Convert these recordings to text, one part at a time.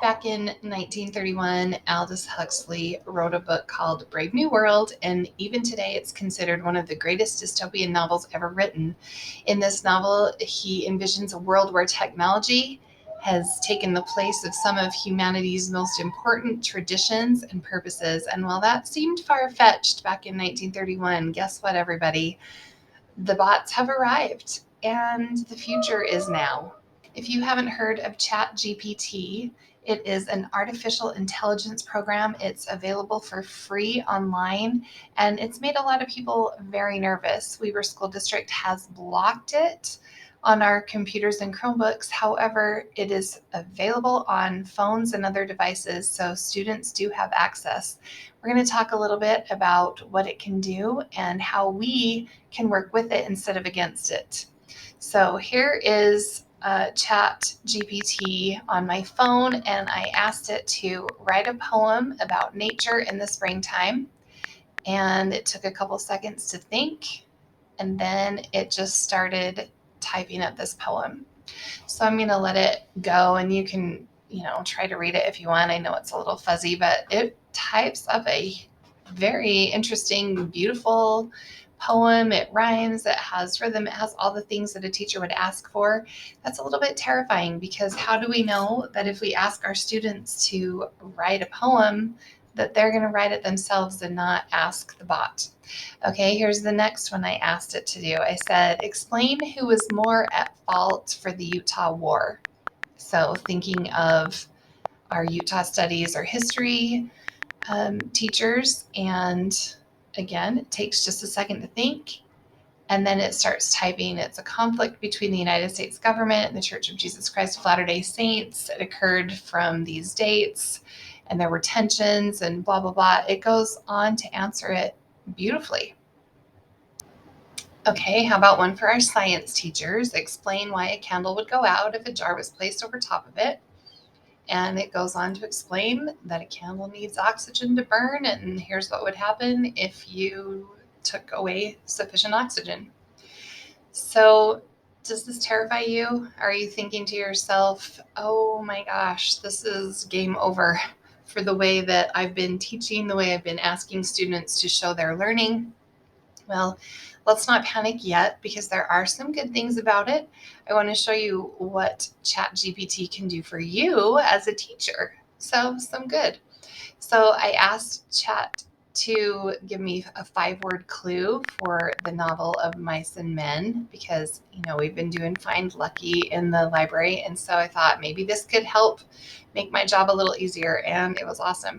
Back in 1931, Aldous Huxley wrote a book called Brave New World, and even today it's considered one of the greatest dystopian novels ever written. In this novel, he envisions a world where technology has taken the place of some of humanity's most important traditions and purposes. And while that seemed far-fetched back in 1931, guess what, everybody? The bots have arrived, and the future is now. If you haven't heard of ChatGPT, it is an artificial intelligence program. It's available for free online, and it's made a lot of people very nervous. Weber School District has blocked it on our computers and Chromebooks. However, it is available on phones and other devices, so students do have access. We're going to talk a little bit about what it can do and how we can work with it instead of against it. So here is ChatGPT on my phone, and I asked it to write a poem about nature in the springtime. And it took a couple seconds to think, and then it just started typing up this poem. So I'm going to let it go, and you can, try to read it if you want. I know it's a little fuzzy, but it types up a very interesting, beautiful poem. It rhymes, it has rhythm, it has all the things that a teacher would ask for. That's a little bit terrifying, because how do we know that if we ask our students to write a poem, that they're going to write it themselves and not ask the bot? Okay, here's the next one I asked it to do. I said, explain who was more at fault for the Utah War. So thinking of our Utah studies or history teachers, and again, it takes just a second to think, and then it starts typing. It's a conflict between the United States government and the Church of Jesus Christ of Latter-day Saints. It occurred from these dates, and there were tensions and blah, blah, blah. It goes on to answer it beautifully. Okay, how about one for our science teachers? Explain why a candle would go out if a jar was placed over top of it. And it goes on to explain that a candle needs oxygen to burn, and here's what would happen if you took away sufficient oxygen. So, does this terrify you? Are you thinking to yourself, oh my gosh, this is game over for the way that I've been teaching, the way I've been asking students to show their learning? Well, let's not panic yet, because there are some good things about it. I want to show you what ChatGPT can do for you as a teacher. So, some good. So, I asked Chat to give me a 5-word clue for the novel of Mice and Men, because, we've been doing Find Lucky in the library. And so I thought maybe this could help make my job a little easier. And it was awesome.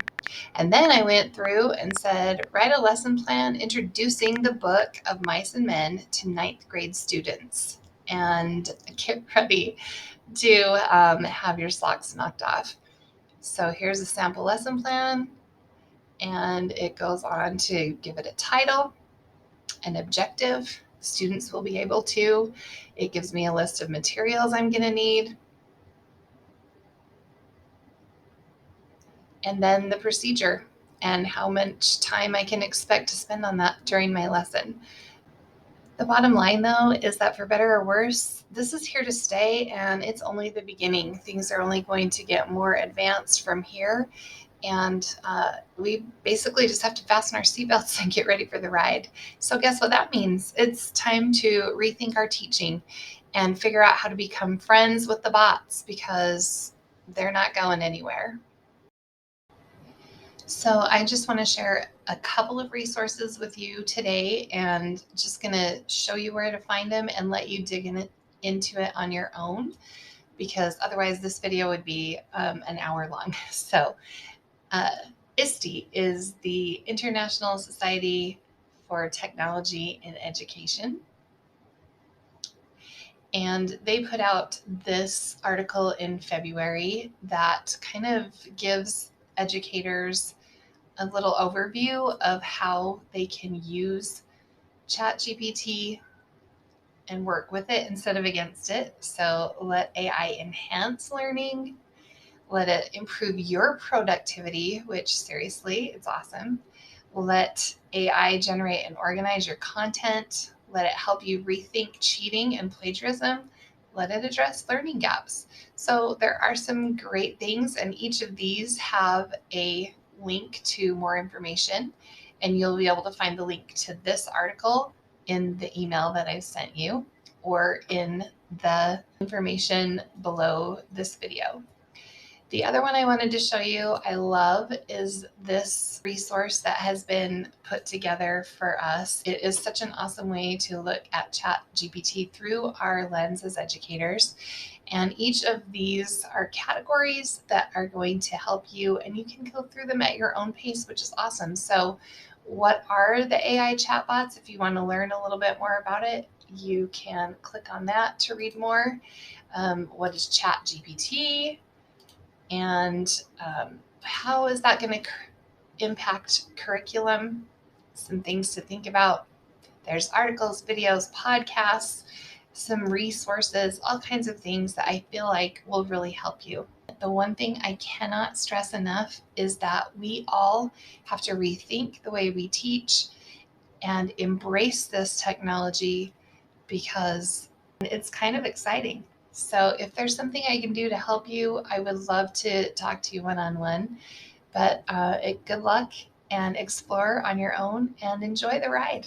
And then I went through and said, write a lesson plan introducing the book of Mice and Men to 9th grade students, and get ready to have your socks knocked off. So here's a sample lesson plan, and it goes on to give it a title, an objective students will be able to. It gives me a list of materials I'm going to need, and then the procedure and how much time I can expect to spend on that during my lesson. The bottom line, though, is that for better or worse, this is here to stay, and it's only the beginning. Things are only going to get more advanced from here, and we basically just have to fasten our seatbelts and get ready for the ride. So guess what that means? It's time to rethink our teaching and figure out how to become friends with the bots, because they're not going anywhere. So I just want to share a couple of resources with you today, and just going to show you where to find them and let you dig into it on your own, because otherwise this video would be an hour long. So ISTE is the International Society for Technology in Education. And they put out this article in February that kind of gives educators a little overview of how they can use ChatGPT and work with it instead of against it. So let AI enhance learning, let it improve your productivity, which seriously, it's awesome. Let AI generate and organize your content. Let it help you rethink cheating and plagiarism. let it address learning gaps. So there are some great things, and each of these have a link to more information, and you'll be able to find the link to this article in the email that I sent you or in the information below this video. The other one I wanted to show you I love is this resource that has been put together for us. It is such an awesome way to look at ChatGPT through our lens as educators. And each of these are categories that are going to help you, and you can go through them at your own pace, which is awesome. So what are the AI chatbots? If you want to learn a little bit more about it, you can click on that to read more. What is ChatGPT? And how is that going to impact curriculum? Some things to think about. There's articles, videos, podcasts, some resources, all kinds of things that I feel like will really help you. The one thing I cannot stress enough is that we all have to rethink the way we teach and embrace this technology because it's kind of exciting. So if there's something I can do to help you, I would love to talk to you one-on-one. But good luck and explore on your own and enjoy the ride.